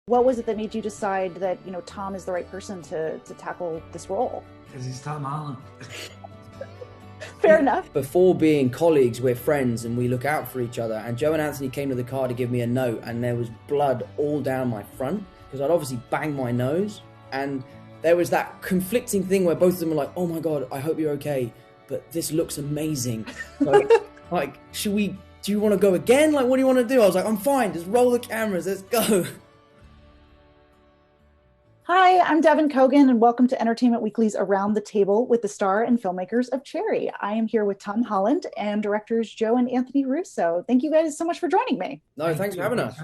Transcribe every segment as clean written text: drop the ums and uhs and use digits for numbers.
What was it that made you decide that, Tom is the right person to tackle this role? Because he's Tom Holland. Fair enough. Before being colleagues, we're friends and we look out for each other. And Joe and Anthony came to the car to give me a note, and there was blood all down my front because I'd obviously banged my nose. And there was that conflicting thing where both of them were like, "Oh my God, I hope you're okay, but this looks amazing." Like, do you want to go again? Like, what do you want to do? I was like, "I'm fine, just roll the cameras, let's go." Hi, I'm Devin Kogan, and welcome to Entertainment Weekly's Around the Table with the star and filmmakers of Cherry. I am here with Tom Holland and directors Joe and Anthony Russo. Thank you guys so much for joining me. No, thanks for having us.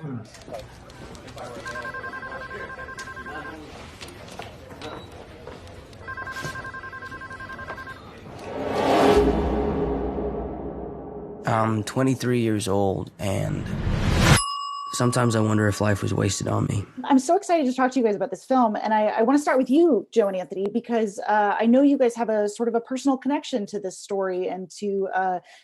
I'm 23 years old, and sometimes I wonder if life was wasted on me. I'm so excited to talk to you guys about this film. And I want to start with you, Joe and Anthony, because I know you guys have a sort of a personal connection to this story and to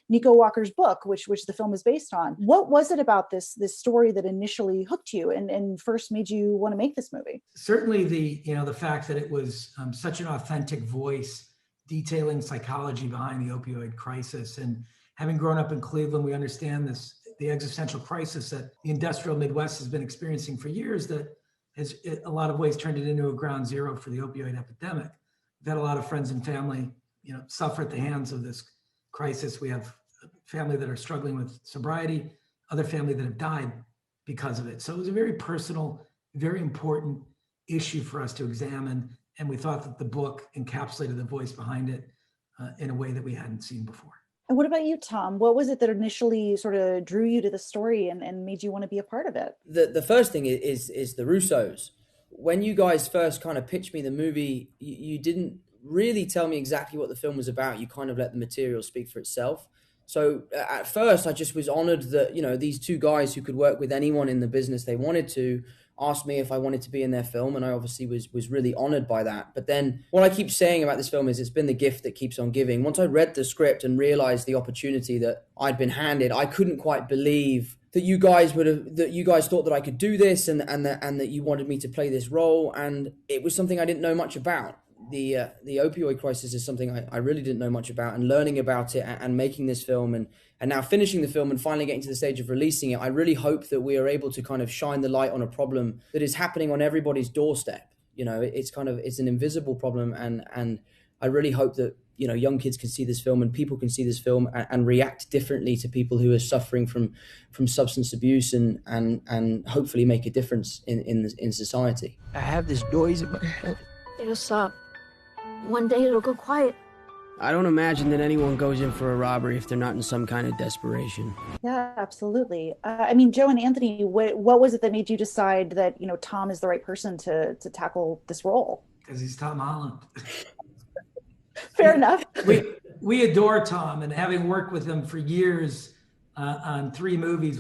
Nico Walker's book, which the film is based on. What was it about this story that initially hooked you and first made you want to make this movie? Certainly the fact that it was such an authentic voice detailing psychology behind the opioid crisis. And having grown up in Cleveland, we understand the existential crisis that the industrial Midwest has been experiencing for years that has, in a lot of ways, turned it into a ground zero for the opioid epidemic. We've had a lot of friends and family, suffer at the hands of this crisis. We have family that are struggling with sobriety, other family that have died because of it. So it was a very personal, very important issue for us to examine. And we thought that the book encapsulated the voice behind it in a way that we hadn't seen before. And what about you, Tom? What was it that initially sort of drew you to the story and made you want to be a part of it? The first thing is the Russos. When you guys first kind of pitched me the movie, you didn't really tell me exactly what the film was about. You kind of let the material speak for itself. So at first, I just was honored that, these two guys who could work with anyone in the business they wanted to asked me if I wanted to be in their film, and I obviously was really honored by that. But then what I keep saying about this film is it's been the gift that keeps on giving. Once I read the script and realized the opportunity that I'd been handed, I couldn't quite believe that you guys thought that I could do this and that you wanted me to play this role. And it was something I didn't know much about. The opioid crisis is something I really didn't know much about, and learning about it and making this film and now finishing the film and finally getting to the stage of releasing it, I really hope that we are able to kind of shine the light on a problem that is happening on everybody's doorstep. It's an invisible problem, and I really hope that young kids can see this film and people can see this film and react differently to people who are suffering from substance abuse and hopefully make a difference in society. I have this noise in my head. It'll stop. One day it'll go quiet. I don't imagine that anyone goes in for a robbery if they're not in some kind of desperation. Yeah, absolutely. Joe and Anthony, what was it that made you decide that, Tom is the right person to tackle this role? Because he's Tom Holland. Fair enough. We adore Tom, and having worked with him for years on 3 movies,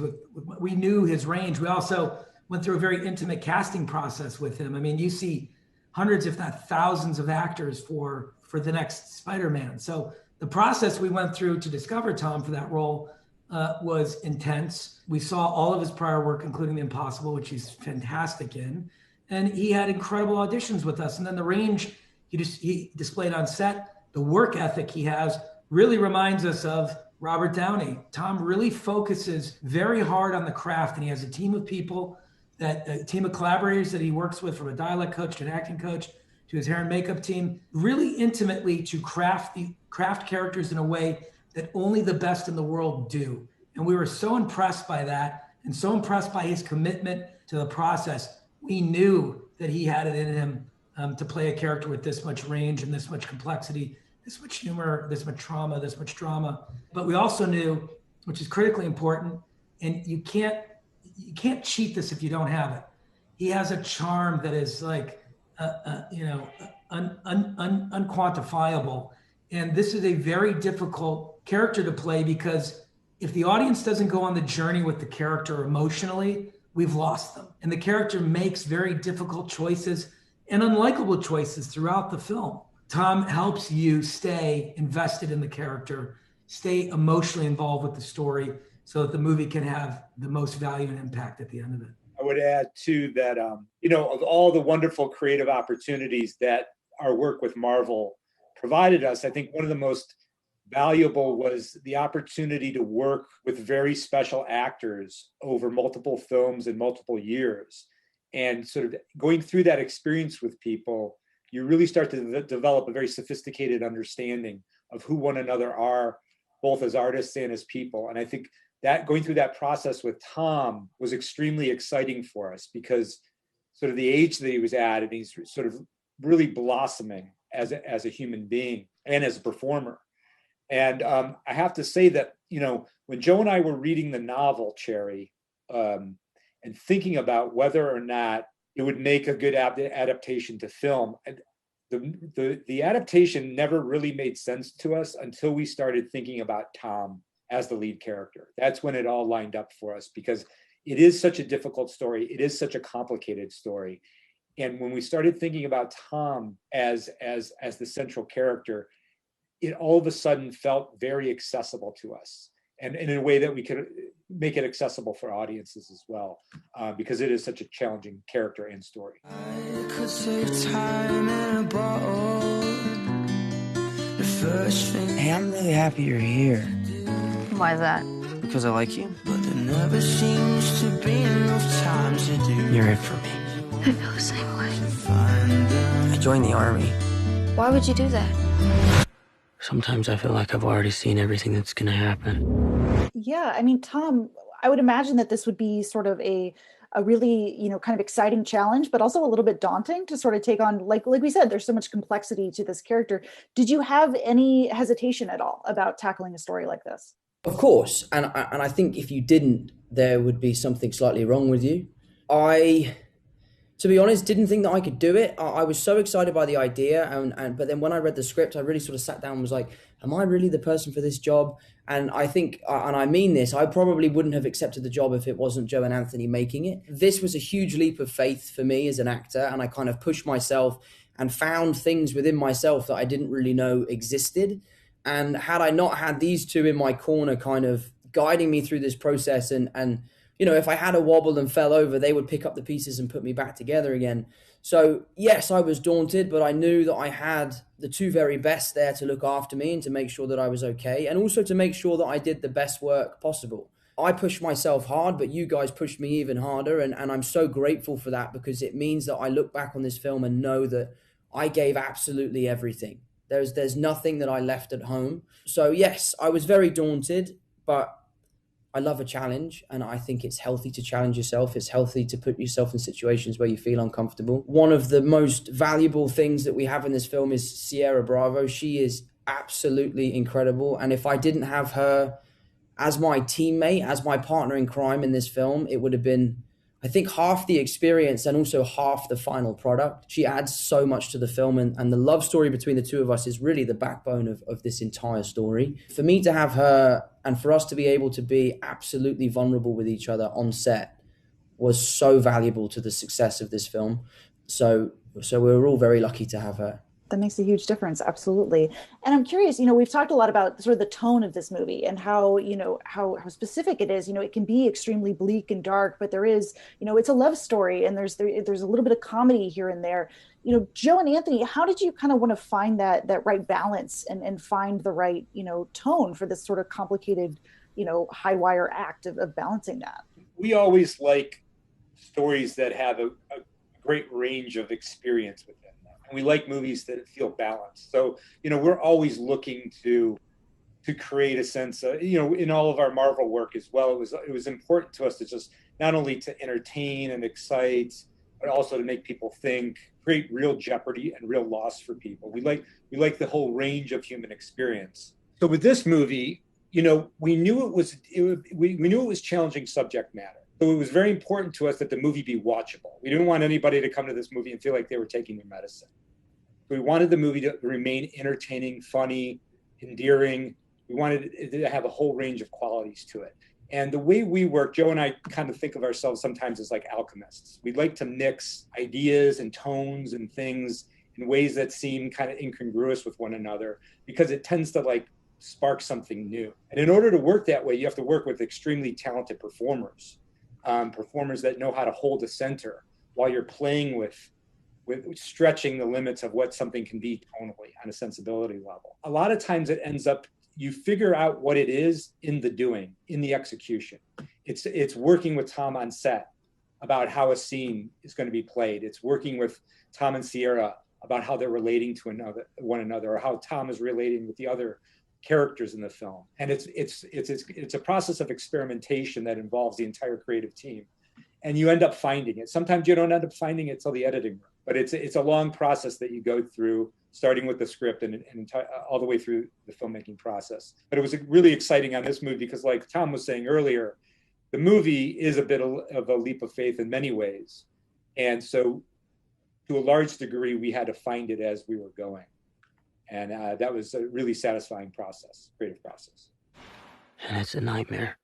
we knew his range. We also went through a very intimate casting process with him. I mean, you see hundreds, if not thousands, of actors for the next Spider-Man. So the process we went through to discover Tom for that role was intense. We saw all of his prior work, including The Impossible, which he's fantastic in. And he had incredible auditions with us. And then the range he displayed on set, the work ethic he has really reminds us of Robert Downey. Tom really focuses very hard on the craft, and he has a team of people, a team of collaborators that he works with, from a dialect coach to an acting coach to his hair and makeup team, really intimately to craft characters in a way that only the best in the world do. And we were so impressed by that and so impressed by his commitment to the process. We knew that he had it in him to play a character with this much range and this much complexity, this much humor, this much trauma, this much drama. But we also knew, which is critically important, and you can't cheat this if you don't have it. He has a charm that is like, unquantifiable. And this is a very difficult character to play, because if the audience doesn't go on the journey with the character emotionally, we've lost them. And the character makes very difficult choices and unlikable choices throughout the film. Tom helps you stay invested in the character, stay emotionally involved with the story, so that the movie can have the most value and impact at the end of it. I would add too that, of all the wonderful creative opportunities that our work with Marvel provided us, I think one of the most valuable was the opportunity to work with very special actors over multiple films and multiple years. And sort of going through that experience with people, you really start to develop a very sophisticated understanding of who one another are, both as artists and as people. And I think that going through that process with Tom was extremely exciting for us, because sort of the age that he was at, and he's sort of really blossoming as a human being and as a performer. And I have to say that, when Joe and I were reading the novel, Cherry, and thinking about whether or not it would make a good adaptation to film, the adaptation never really made sense to us until we started thinking about Tom as the lead character. That's when it all lined up for us, because it is such a difficult story. It is such a complicated story. And when we started thinking about Tom as the central character, it all of a sudden felt very accessible to us, and in a way that we could make it accessible for audiences as well, because it is such a challenging character and story. I could save time in a bottle. The first thing. Hey, I'm really happy you're here. Why is that? Because I like you. But there never seems to be enough time to do. You're it for me. I feel the same way. I joined the army. Why would you do that? Sometimes I feel like I've already seen everything that's gonna happen. Yeah, I mean, Tom, I would imagine that this would be sort of a really, kind of exciting challenge, but also a little bit daunting to sort of take on. Like we said, there's so much complexity to this character. Did you have any hesitation at all about tackling a story like this? Of course, and I think if you didn't, there would be something slightly wrong with you. To be honest, didn't think that I could do it. I was so excited by the idea, but then when I read the script, I really sort of sat down and was like, am I really the person for this job? And I think, and I mean this, I probably wouldn't have accepted the job if it wasn't Joe and Anthony making it. This was a huge leap of faith for me as an actor, and I kind of pushed myself and found things within myself that I didn't really know existed. And had I not had these two in my corner kind of guiding me through this process, and if I had a wobble and fell over, they would pick up the pieces and put me back together again. So yes, I was daunted, but I knew that I had the two very best there to look after me and to make sure that I was okay, and also to make sure that I did the best work possible. I pushed myself hard, but you guys pushed me even harder, and I'm so grateful for that, because it means that I look back on this film and know that I gave absolutely everything. There's nothing that I left at home. So yes, I was very daunted, but I love a challenge, and I think it's healthy to challenge yourself. It's healthy to put yourself in situations where you feel uncomfortable. One of the most valuable things that we have in this film is Sierra Bravo. She is absolutely incredible. And if I didn't have her as my teammate, as my partner in crime in this film, it would have been, I think, half the experience and also half the final product. She adds so much to the film, and the love story between the two of us is really the backbone of this entire story. For me to have her and for us to be able to be absolutely vulnerable with each other on set was so valuable to the success of this film. So we're all very lucky to have her. That makes a huge difference. Absolutely. And I'm curious, we've talked a lot about sort of the tone of this movie and how specific it is. It can be extremely bleak and dark, but there is, it's a love story, and there's a little bit of comedy here and there. Joe and Anthony, how did you kind of want to find that right balance and find the right, tone for this sort of complicated, high wire act of balancing that? We always like stories that have a great range of experience with them. And we like movies that feel balanced. So, we're always looking to create a sense of, in all of our Marvel work as well, it was important to us to just not only to entertain and excite, but also to make people think, create real jeopardy and real loss for people. We like the whole range of human experience. So with this movie, we knew it was challenging subject matter. So it was very important to us that the movie be watchable. We didn't want anybody to come to this movie and feel like they were taking their medicine. We wanted the movie to remain entertaining, funny, endearing. We wanted it to have a whole range of qualities to it. And the way we work, Joe and I kind of think of ourselves sometimes as like alchemists. We'd like to mix ideas and tones and things in ways that seem kind of incongruous with one another, because it tends to like spark something new. And in order to work that way, you have to work with extremely talented performers. performers that know how to hold a center while you're playing with stretching the limits of what something can be tonally on a sensibility level. A lot of times it ends up, you figure out what it is in the doing, in the execution. It's working with Tom on set about how a scene is going to be played. It's working with Tom and Sierra about how they're relating to one another, or how Tom is relating with the other characters in the film. And it's a process of experimentation that involves the entire creative team. And you end up finding it. Sometimes you don't end up finding it till the editing room, but it's a long process that you go through, starting with the script and all the way through the filmmaking process. But it was really exciting on this movie because, like Tom was saying earlier, the movie is a bit of a leap of faith in many ways. And so to a large degree, we had to find it as we were going. And that was a really satisfying process, creative process. And it's a nightmare.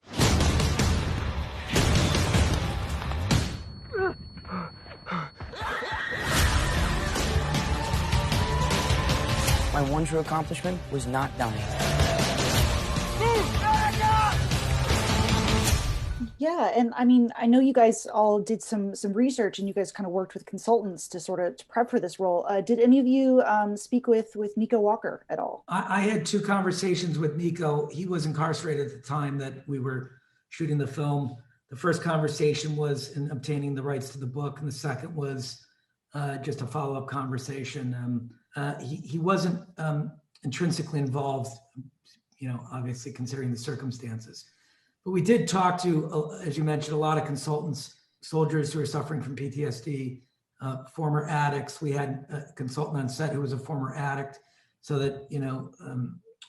My one true accomplishment was not dying. Yeah, and I mean, I know you guys all did some research, and you guys kind of worked with consultants to prep for this role. Did any of you speak with Nico Walker at all? I had 2 conversations with Nico. He was incarcerated at the time that we were shooting the film. The first conversation was in obtaining the rights to the book, and the second was just a follow-up conversation. He wasn't intrinsically involved, obviously considering the circumstances. But we did talk to, as you mentioned, a lot of consultants, soldiers who are suffering from PTSD, former addicts. We had a consultant on set who was a former addict, so that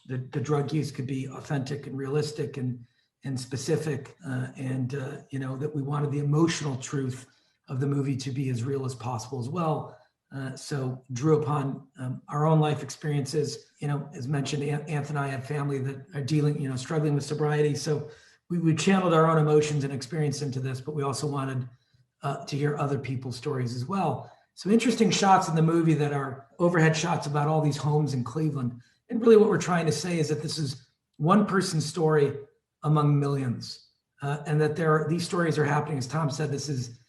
the drug use could be authentic and realistic and specific, and that we wanted the emotional truth of the movie to be as real as possible as well. So drew upon our own life experiences. As mentioned, Anthony and I have family that are struggling with sobriety. So we channeled our own emotions and experience into this, but we also wanted to hear other people's stories as well. Some interesting shots in the movie that are overhead shots about all these homes in Cleveland. And really what we're trying to say is that this is one person's story among millions, and that these stories are happening. As Tom said, this is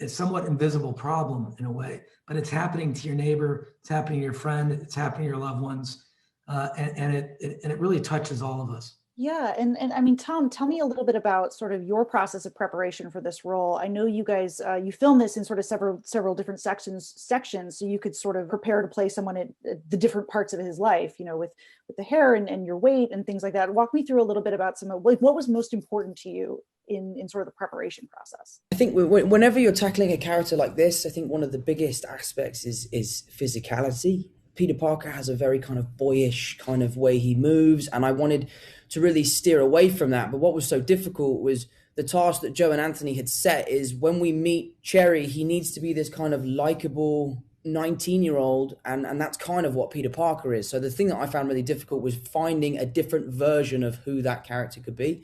a somewhat invisible problem in a way, but it's happening to your neighbor, it's happening to your friend, it's happening to your loved ones, and it really touches all of us. Yeah, and I mean, Tom, tell me a little bit about sort of your process of preparation for this role. I know you guys, you filmed this in sort of several different sections, so you could sort of prepare to play someone at the different parts of his life, with the hair and your weight and things like that. Walk me through a little bit about what was most important to you in sort of the preparation process. I think whenever you're tackling a character like this, I think one of the biggest aspects is physicality. Peter Parker has a very kind of boyish kind of way he moves, and I wanted to really steer away from that. But what was so difficult was the task that Joe and Anthony had set is when we meet Cherry, he needs to be this kind of likable 19-year-old, and that's kind of what Peter Parker is. So the thing that I found really difficult was finding a different version of who that character could be.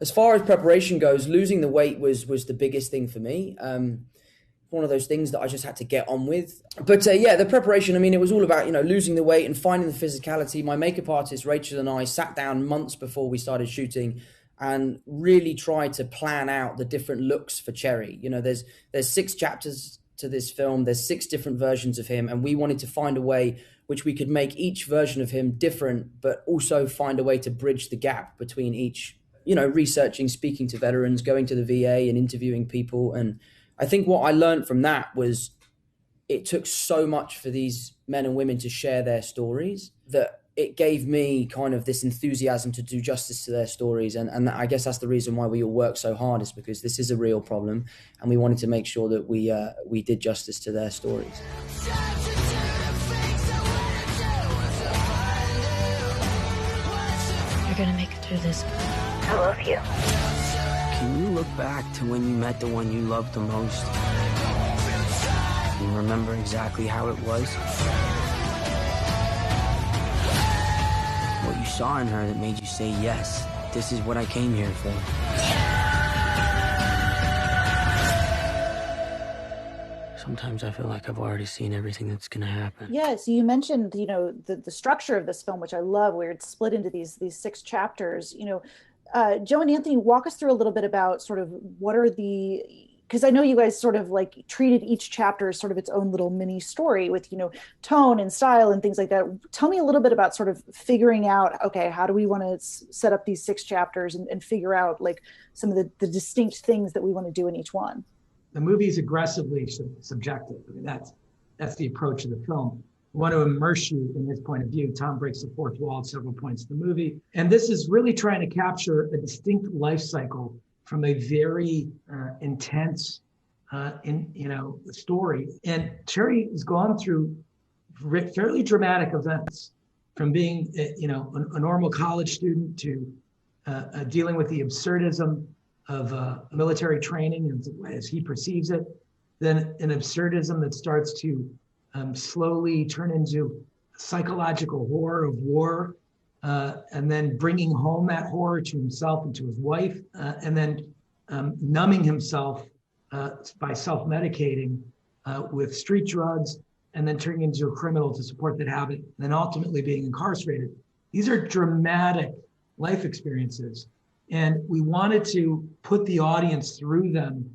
As far as preparation goes, losing the weight was the biggest thing for me. One of those things that I just had to get on with. But the preparation, I mean, it was all about, losing the weight and finding the physicality. My makeup artist, Rachel, and I sat down months before we started shooting and really tried to plan out the different looks for Cherry. There's 6 chapters to this film. There's 6 different versions of him. And we wanted to find a way which we could make each version of him different, but also find a way to bridge the gap between each, researching, speaking to veterans, going to the VA and interviewing people. And I think what I learned from that was it took so much for these men and women to share their stories that it gave me kind of this enthusiasm to do justice to their stories. And I guess that's the reason why we all work so hard, is because this is a real problem. And we wanted to make sure that we did justice to their stories. You're gonna make it through this. I love you. Can you look back to when you met the one you loved the most and remember exactly how it was? What you saw in her that made you say, yes, this is what I came here for. Sometimes I feel like I've already seen everything that's going to happen. Yeah, so you mentioned, the structure of this film, which I love, where it's split into these 6 chapters. Joe and Anthony, walk us through a little bit about sort of what are because I know you guys sort of like treated each chapter as sort of its own little mini story with, tone and style and things like that. Tell me a little bit about sort of figuring out, okay, how do we want to set up these 6 chapters and figure out like some of the distinct things that we want to do in each one? The movie is aggressively subjective. I mean, that's the approach of the film. We want to immerse you in his point of view. Tom breaks the fourth wall at several points in the movie. And this is really trying to capture a distinct life cycle from a very intense story. And Cherry has gone through fairly dramatic events, from being a normal college student to dealing with the absurdism of military training as he perceives it, then an absurdism that starts to slowly turn into psychological horror of war, and then bringing home that horror to himself and to his wife, and then numbing himself by self-medicating with street drugs, and then turning into a criminal to support that habit, and then ultimately being incarcerated. These are dramatic life experiences, and we wanted to put the audience through them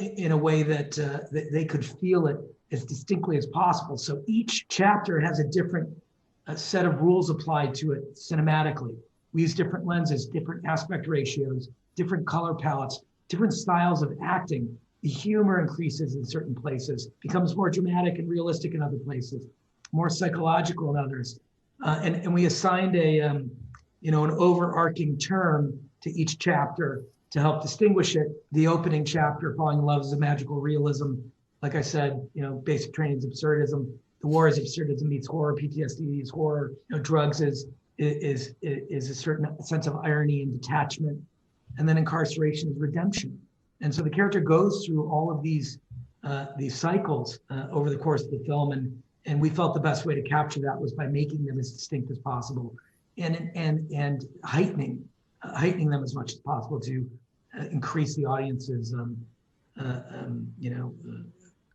in a way that they could feel it as distinctly as possible. So each chapter has a different set of rules applied to it cinematically. We use different lenses, different aspect ratios, different color palettes, different styles of acting. The humor increases in certain places, becomes more dramatic and realistic in other places, more psychological in others. And we assigned an overarching term to each chapter to help distinguish it. The opening chapter, Falling in Love, is a magical realism. Like I said, basic training is absurdism. The war is absurdism meets horror. PTSD is horror. Drugs is a certain sense of irony and detachment. And then incarceration is redemption. And so the character goes through all of these cycles over the course of the film, and we felt the best way to capture that was by making them as distinct as possible, and heightening them as much as possible to increase the audience's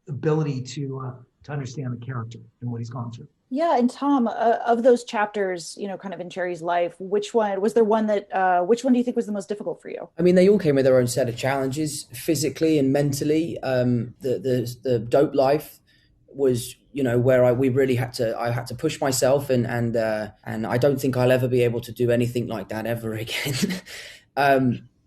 ability to understand the character and what he's gone through. Yeah, and Tom, of those chapters, kind of in Cherry's life, which one do you think was the most difficult for you? I mean, they all came with their own set of challenges, physically and mentally. The dope life was, where I had to push myself, and I don't think I'll ever be able to do anything like that ever again.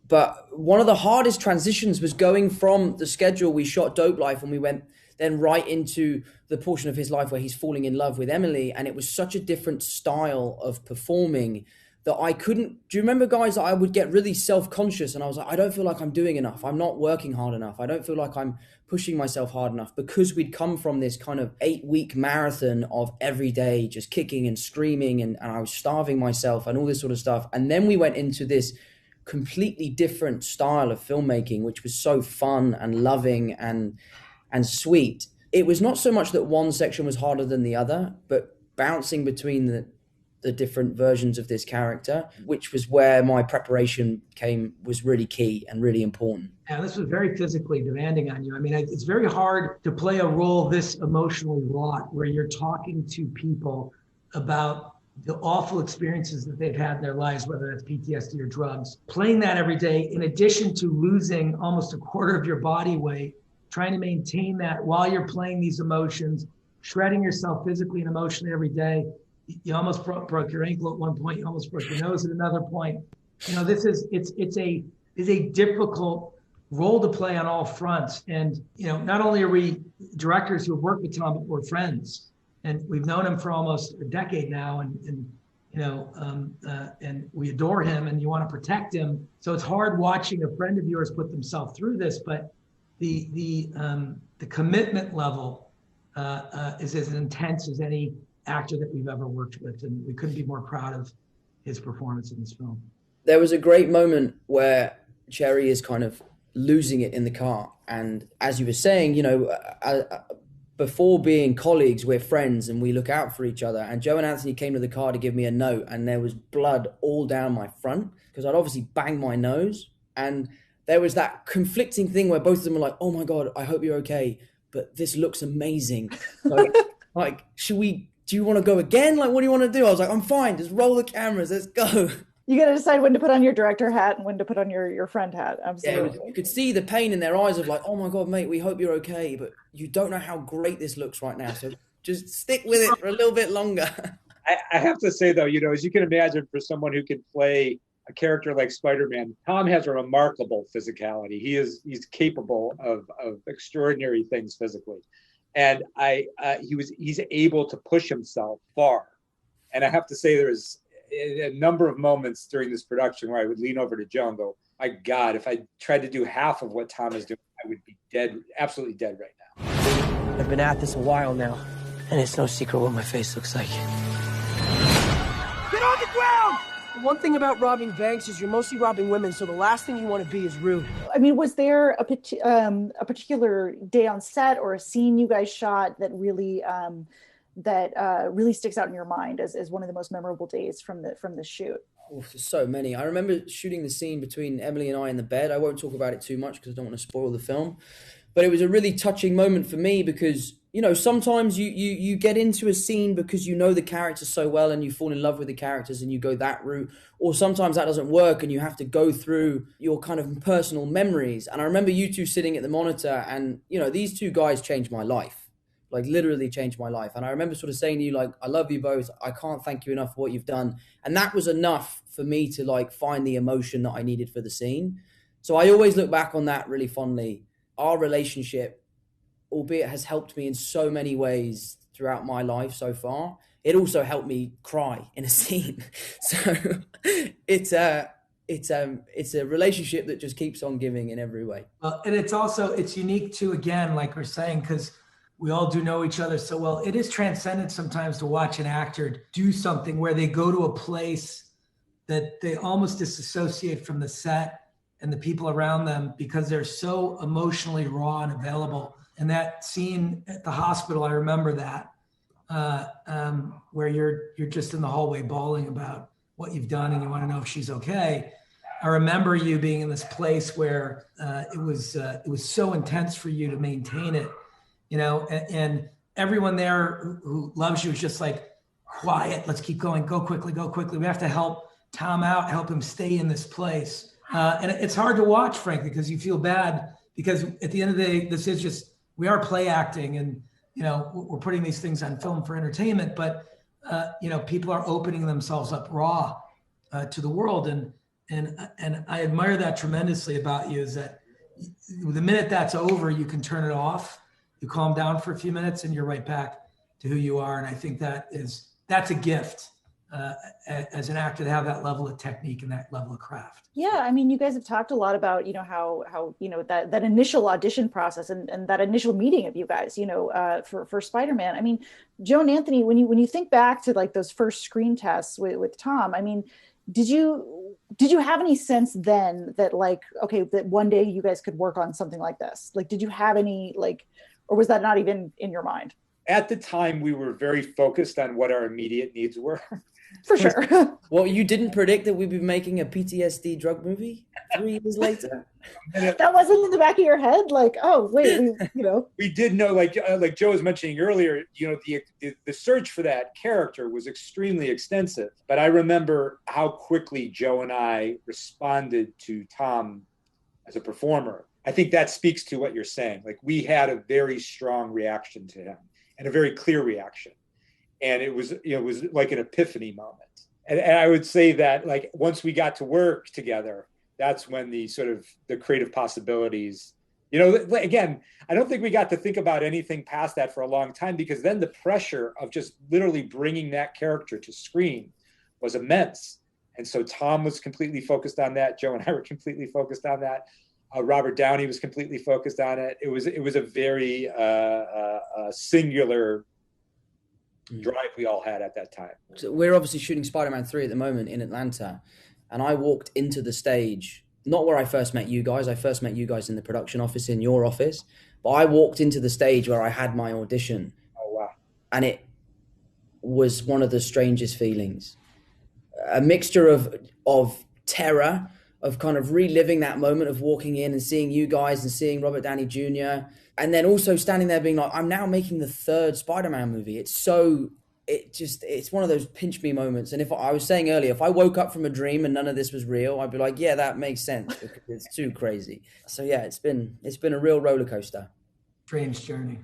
But one of the hardest transitions was going from the schedule we shot Dope Life, and we went then right into the portion of his life where he's falling in love with Emily. And it was such a different style of performing that I couldn't. Do you remember, guys, that I would get really self-conscious, and I was like, I don't feel like I'm doing enough. I'm not working hard enough. I don't feel like I'm pushing myself hard enough, because we'd come from this kind of 8-week marathon of every day just kicking and screaming, and I was starving myself and all this sort of stuff. And then we went into this completely different style of filmmaking, which was so fun and loving and sweet. It was not so much that one section was harder than the other, but bouncing between the different versions of this character, which was where my preparation was really key and really important. Yeah, this was very physically demanding on you. I mean, it's very hard to play a role this emotionally wrought, where you're talking to people about the awful experiences that they've had in their lives, whether that's PTSD or drugs. Playing that every day, in addition to losing almost a quarter of your body weight, trying to maintain that while you're playing these emotions, shredding yourself physically and emotionally every day. You almost broke your ankle at one point. You almost broke your nose at another point. It's a difficult role to play on all fronts. And, not only are we directors who have worked with Tom, but we're friends, and we've known him for almost a decade now. And we adore him, and you want to protect him. So it's hard watching a friend of yours put themselves through this, but the commitment level is as intense as any actor that we've ever worked with, and we couldn't be more proud of his performance in this film. There was a great moment where Cherry is kind of losing it in the car, and as you were saying, before being colleagues, we're friends and we look out for each other. And Joe and Anthony came to the car to give me a note, and there was blood all down my front because I'd obviously banged my nose, and there was that conflicting thing where both of them were like, "Oh my God, I hope you're okay, but this looks amazing. Like, do you want to go again? Like, what do you want to do?" I was like, "I'm fine. Just roll the cameras. Let's go." You got to decide when to put on your director hat and when to put on your friend hat. Absolutely. Yeah, you could see the pain in their eyes of like, oh my God, mate, we hope you're okay, but you don't know how great this looks right now. So just stick with it for a little bit longer. I have to say, though, as you can imagine, for someone who can play a character like Spider-Man, Tom has a remarkable physicality. He's capable of extraordinary things physically. And he's able to push himself far. And I have to say, there's a number of moments during this production where I would lean over to Joe and go, my God, if I tried to do half of what Tom is doing, I would be dead, absolutely dead right now. I've been at this a while now, and it's no secret what my face looks like. Get on the ground! The one thing about robbing banks is you're mostly robbing women, so the last thing you want to be is rude. I mean, was there a particular day on set or a scene you guys shot that really really sticks out in your mind as one of the most memorable days from the shoot? Oh, there's so many. I remember shooting the scene between Emily and I in the bed. I won't talk about it too much because I don't want to spoil the film. But it was a really touching moment for me because, sometimes you get into a scene because you know the characters so well and you fall in love with the characters and you go that route. Or sometimes that doesn't work and you have to go through your kind of personal memories. And I remember you two sitting at the monitor and, these two guys changed my life. Like literally changed my life. And I remember sort of saying to you, like, I love you both. I can't thank you enough for what you've done. And that was enough for me to like find the emotion that I needed for the scene. So I always look back on that really fondly. Our relationship, albeit has helped me in so many ways throughout my life so far, it also helped me cry in a scene. So it's a relationship that just keeps on giving in every way. And it's unique too, again, like we're saying, because we all do know each other so well. It is transcendent sometimes to watch an actor do something where they go to a place that they almost disassociate from the set and the people around them because they're so emotionally raw and available. And that scene at the hospital, I remember that, where you're just in the hallway bawling about what you've done and you want to know if she's okay. I remember you being in this place where it was so intense for you to maintain it, and everyone there who loves you is just like, quiet, let's keep going, go quickly. We have to help Tom out, help him stay in this place. And it's hard to watch, frankly, because you feel bad because at the end of the day, we are play acting and, we're putting these things on film for entertainment, but, people are opening themselves up raw to the world. And I admire that tremendously about you is that the minute that's over, you can turn it off, you calm down for a few minutes and you're right back to who you are. And I think that's a gift. As an actor to have that level of technique and that level of craft. Yeah, I mean, you guys have talked a lot about, how that initial audition process and that initial meeting of you guys, for Spider-Man. I mean, Joe and Anthony, when you think back to like those first screen tests with Tom, I mean, did you have any sense then that like, okay, that one day you guys could work on something like this? Like, did you have any or was that not even in your mind? At the time, we were very focused on what our immediate needs were. For sure. Well, you didn't predict that we'd be making a PTSD drug movie 3 years later? That wasn't in the back of your head? Like, oh, wait, We did know, like Joe was mentioning earlier, the search for that character was extremely extensive. But I remember how quickly Joe and I responded to Tom as a performer. I think that speaks to what you're saying. Like, we had a very strong reaction to him and a very clear reaction. And it was like an epiphany moment. And I would say that like once we got to work together, that's when the creative possibilities, again, I don't think we got to think about anything past that for a long time because then the pressure of just literally bringing that character to screen was immense. And so Tom was completely focused on that. Joe and I were completely focused on that. Robert Downey was completely focused on it. It was a very singular drive we all had at that time. So we're obviously shooting Spider-Man 3 at the moment in Atlanta, and I walked into the stage, not where I first met you guys. I first met you guys in the production office, in your office, but I walked into the stage where I had my audition. Oh, wow. And it was one of the strangest feelings. A mixture of terror, of kind of reliving that moment of walking in and seeing you guys and seeing Robert Downey Jr., and then also standing there being like, I'm now making the 3rd Spider-Man movie. It's so it's one of those pinch me moments. And if I was saying earlier, if I woke up from a dream and none of this was real, I'd be like, yeah, that makes sense because it's too crazy. So yeah, it's been a real roller coaster. Strange journey.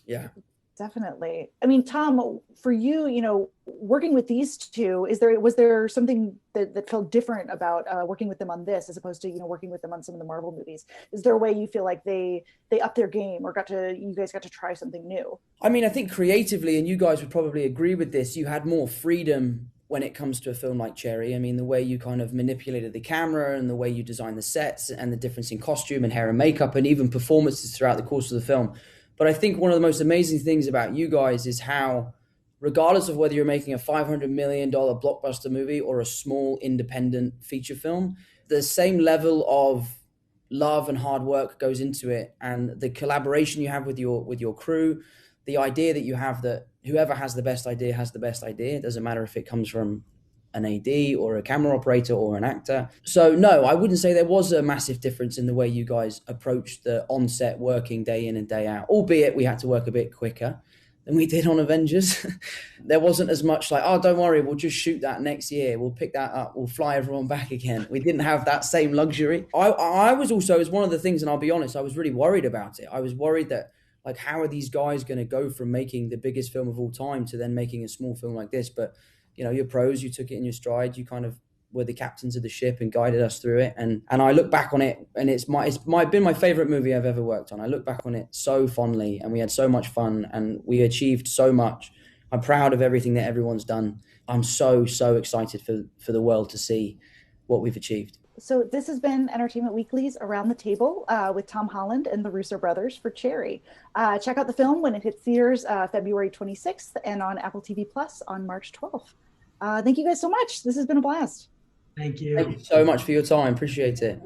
Yeah. Definitely. I mean, Tom, for you, you know, working with these two, was there something that felt different about working with them on this as opposed to, you know, working with them on some of the Marvel movies? Is there a way you feel like they upped their game or you guys got to try something new? I mean, I think creatively, and you guys would probably agree with this, you had more freedom when it comes to a film like Cherry. I mean, the way you kind of manipulated the camera and the way you designed the sets and the difference in costume and hair and makeup and even performances throughout the course of the film. But I think one of the most amazing things about you guys is how, regardless of whether you're making a $500 million blockbuster movie or a small independent feature film, the same level of love and hard work goes into it. And the collaboration you have with your crew, the idea that you have that whoever has the best idea has the best idea. It doesn't matter if it comes from an AD or a camera operator or an actor. So no, I wouldn't say there was a massive difference in the way you guys approached the on-set working day in and day out, albeit we had to work a bit quicker than we did on Avengers. There wasn't as much like, oh, don't worry, we'll just shoot that next year. We'll pick that up. We'll fly everyone back again. We didn't have that same luxury. I was also, as one of the things, and I'll be honest, I was really worried about it. I was worried that, like, how are these guys going to go from making the biggest film of all time to then making a small film like this? But you know, you're pros, you took it in your stride, you kind of were the captains of the ship and guided us through it. And I look back on it and it's been my favorite movie I've ever worked on. I look back on it so fondly and we had so much fun and we achieved so much. I'm proud of everything that everyone's done. I'm so excited for the world to see what we've achieved. So this has been Entertainment Weekly's Around the Table with Tom Holland and the Russo brothers for Cherry. Check out the film when it hits theaters February 26th and on Apple TV Plus on March 12th. Thank you guys so much. This has been a blast. Thank you. Thank you so much for your time. Appreciate it.